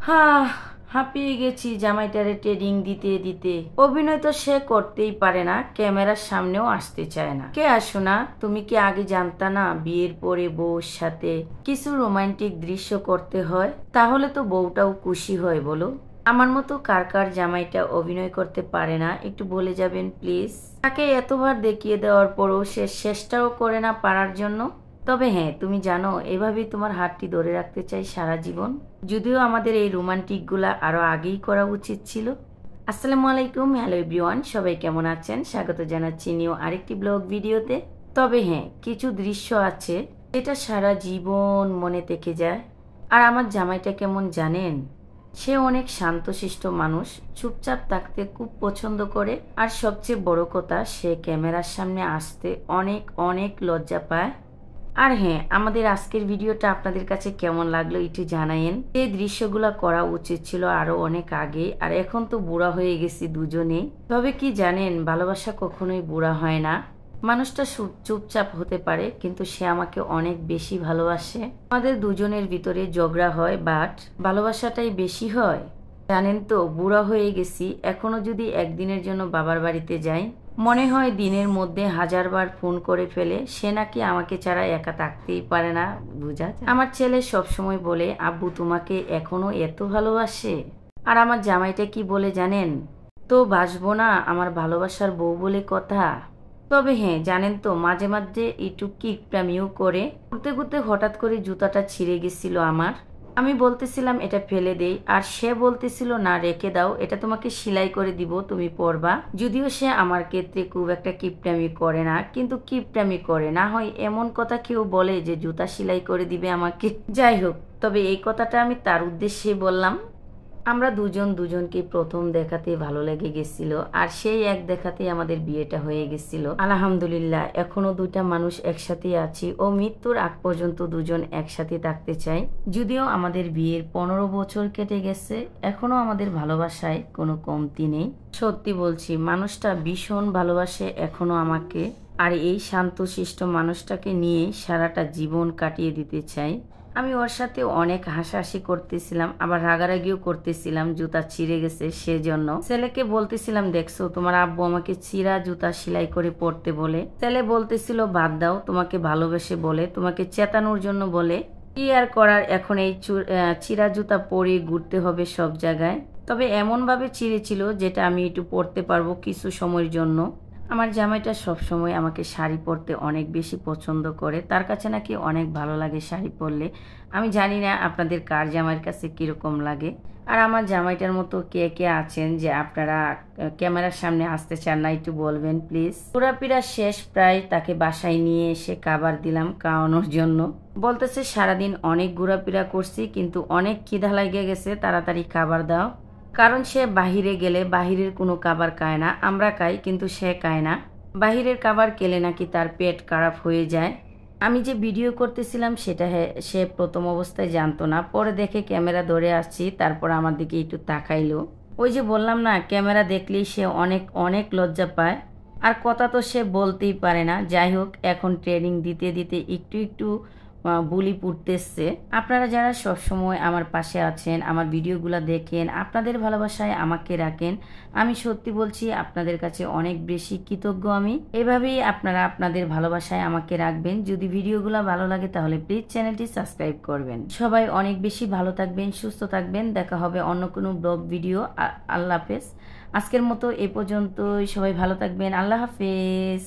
হ্যাঁ, হাঁপিয়ে গেছি জামাইটারে ট্রেনিং দিতে দিতে। অভিনয় তো সে করতেই পারে না, ক্যামেরার সামনেও আসতে চায় না। কে আসো না, তুমি কি আগে জানতা না বিয়ের পরে বউর সাথে কিছু রোমান্টিক দৃশ্য করতে হয়? তাহলে তো বউটাও খুশি হয় বলো। আমার মতো কার কার জামাইটা অভিনয় করতে পারে না একটু বলে যাবেন প্লিজ। তাকে এতবার দেখিয়ে দেওয়ার পরও সে চেষ্টাও করে না পারার জন্য। তবে হ্যাঁ, তুমি জানো এভাবেই তোমার হাতটি ধরে রাখতে চাই সারা জীবন। যদিও আমাদের এই রোমান্টিক গুলা আরো আগেই করা উচিত ছিল। আসসালামু আলাইকুম, হ্যালো এভরিওয়ান, সবাই কেমন আছেন? স্বাগত জানাচ্ছি নিউ আরেকটি ব্লগ ভিডিওতে। তবে হ্যাঁ, কিছু দৃশ্য আছে যেটা সারা জীবন মনে থেকে যায়। আর আমার জামাইটা কেমন জানেন? সে অনেক শান্তশিষ্ট মানুষ, চুপচাপ থাকতে খুব পছন্দ করে। আর সবচেয়ে বড় কথা, সে ক্যামেরার সামনে আসতে অনেক অনেক লজ্জা পায়। আর হ্যাঁ, আমাদের আজকের ভিডিওটা আপনাদের কাছে কেমন লাগলো একটু জানায়েন। এই দৃশ্যগুলো করা উচিত ছিল আরো অনেক আগে, আর এখন তো বুড়া হয়ে গেছি দুজনে। তবে কি জানেন, ভালোবাসা কখনোই বুড়া হয় না। মানুষটা চুপচাপ হতে পারে, কিন্তু সে আমাকে অনেক বেশি ভালোবাসে। আমাদের দুজনের ভিতরে ঝগড়া হয়, বাট ভালোবাসাটাই বেশি হয়। জানেন তো, বুড়া হয়ে গেছি, এখনো যদি একদিনের জন্য বাবার বাড়িতে যাই, মনে হয় দিনের মধ্যে 1000বার ফোন করে ফেলে। সে নাকি আমাকে ছাড়া একা থাকতেই পারে না। বুঝা যায়। আমার ছেলে সবসময় বলে, আব্বু তোমাকে এখনো এত ভালোবাসে। আর আমার জামাইটা কি বলে জানেন? তো বাসবো না, আমার ভালোবাসার বউ বলে কথা। তবে হ্যাঁ, জানেন তো, মাঝে মাঝে একটু কিপটামিও করে। ঘুরতে ঘুরতে হঠাৎ করে জুতাটা ছিঁড়ে গেছিল আমার। আমি বলতেছিলাম এটা ফেলে দেই, আর সে বলতেছিল না রেখে দাও, এটা তোমাকে সেলাই করে দিব, তুমি পরবা। যদিও সে আমার ক্ষেত্রে খুব একটা কিপটামি করে না, কিন্তু কিপটামি করে না হয় এমন কথা কেউ বলে যে জুতা সেলাই করে দিবে আমাকে। যাই হোক, তবে এই কথাটা আমি তার উদ্দেশ্যে বললাম। আমরা দুজন দুজনকে প্রথম দেখাতে ভালো লেগে গেছিল, আর সেই এক দেখাতে আমাদের বিয়েটা হয়ে গেছিল। আলহামদুলিল্লাহ, এখনো দুইটা মানুষ একসাথে আছি ও মৃত্যুর আগ পর্যন্ত দুজন একসাথে থাকতে চাই। যদিও আমাদের বিয়ের 15 বছর কেটে গেছে, এখনো আমাদের ভালোবাসায় কোনো কমতি নেই। সত্যি বলছি, মানুষটা ভীষণ ভালোবাসে এখনো আমাকে। আর এই শান্তশিষ্ট মানুষটাকে নিয়ে সারাটা জীবন কাটিয়ে দিতে চাই। আমি ওর সাথে অনেক হাসাহাসি করতেছিলাম, আবার রাগারাগিও করতেছিলাম জুতা ছিঁড়ে গেছে সেজন্য। ছেলেকে বলতেছিলাম, দেখছো তোমার আব্বু আমাকে চিরা জুতা সেলাই করে পরতে বলে। ছেলে বলতেছিল, বাদ দাও, তোমাকে ভালোবেসে বলে, তোমাকে চেতানোর জন্য বলে। কি আর করার, এখন এই চিরা জুতা পরে ঘুরতে হবে সব জায়গায়। তবে এমন ভাবে ছিঁড়েছিল যেটা আমি একটু পরতে পারবো কিছু সময়ের জন্য। আমার জামাইটা সবসময় আমাকে শাড়ি পরতে অনেক বেশি পছন্দ করে, তার কাছে নাকি অনেক ভালো লাগে শাড়ি পরলে। আমি জানি না আপনাদের কার জামাইয়ের কাছে কীরকম লাগে। আর আমার জামাইটার মতো কে কে আছেন যে আপনারা ক্যামেরার সামনে আসতে চান না, একটু বলবেন প্লিজ। ঘোরাফেরা শেষ প্রায়, তাকে বাসায় নিয়ে এসে খাবার দিলাম খাওয়ানোর জন্য। বলতেছে সারাদিন অনেক ঘোরাফেরা করছি, কিন্তু অনেক খিদা লেগে গেছে, তাড়াতাড়ি খাবার দাও। কারণ সে বাহিরে গেলে বাহিরের কোনো খাবার খায় না, আমরা খাই কিন্তু সে খায় না। বাহিরের খাবার খেলে নাকি তার পেট খারাপ হয়ে যায়। আমি যে ভিডিও করতেছিলাম সেটা সে প্রথম অবস্থায় জানতো না, পরে দেখে ক্যামেরা ধরে আসছি, তারপর আমার দিকে একটু তাকাইলো। ওই যে বললাম না, ক্যামেরা দেখলেই সে অনেক অনেক লজ্জা পায়, আর কথা তো সে বলতেই পারে না। যাই হোক, এখন ট্রেনিং দিতে দিতে একটু একটু বুলি পড়তেছে। আপনারা যারা সবসময় আমার পাশে আছেন, আমার ভিডিওগুলো দেখেন, আপনাদের ভালোবাসায় আমাকে রাখেন, আমি সত্যি বলছি আপনাদের কাছে অনেক বেশি কৃতজ্ঞ আমি। এভাবেই আপনারা আপনাদের ভালোবাসায় আমাকে রাখবেন। যদি ভিডিওগুলো ভালো লাগে তাহলে প্লিজ চ্যানেলটি সাবস্ক্রাইব করবেন। সবাই অনেক বেশি ভালো থাকবেন, সুস্থ থাকবেন। দেখা হবে অন্য কোনো ব্লগ ভিডিও। আল্লাহ হাফেজ। আজকের মতো এ পর্যন্তই। সবাই ভালো থাকবেন। আল্লাহ হাফেজ।